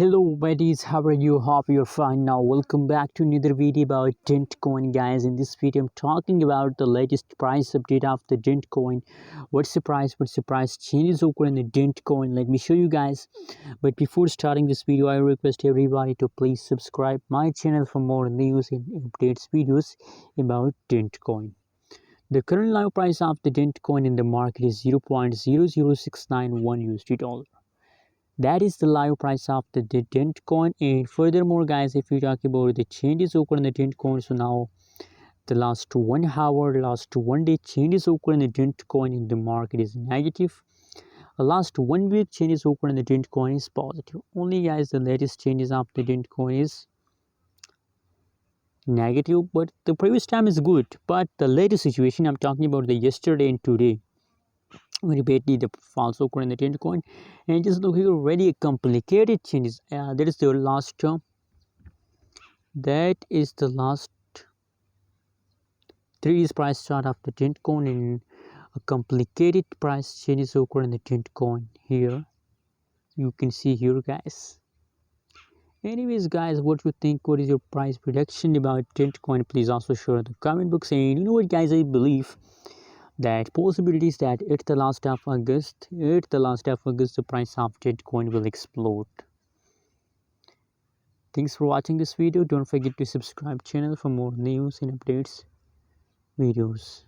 Hello buddies, how are you? Hope you're fine. Now welcome back to another video about Dent coin, guys. In this video I'm talking about the latest price update of the Dent coin. What's the price changes occur in the Dent coin? Let me show you guys. But before starting this video, I request everybody to please subscribe my channel for more news and updates videos about Dent coin. The current live price of the Dent coin in the market is 0.00691 USD dollar. That is the live price of the Dent coin. And furthermore, guys, if we talk about the changes occur in the Dent coin, so now the last 1 hour, last 1 day changes occur in the Dent coin in the market is negative. The last 1 week changes occur in the Dent coin is positive. Only, guys, the latest changes of the Dent coin is negative, but the previous time is good. But the latest situation, I'm talking about the yesterday and today, very badly the false occur in the Dent coin, and just look here, very complicated changes. That is the last term. That is the last 3 days price chart of the Dent coin, and a complicated price changes occur in the Dent coin. Here you can see here, guys. Anyways, guys, what you think? What is your price prediction about Dent coin? Please also share in the comment box. And you know what, guys, I believe that possibilities that at the last of August, the price of Dent coin will explode. Thanks for watching this video. Don't forget to subscribe channel for more news and updates videos.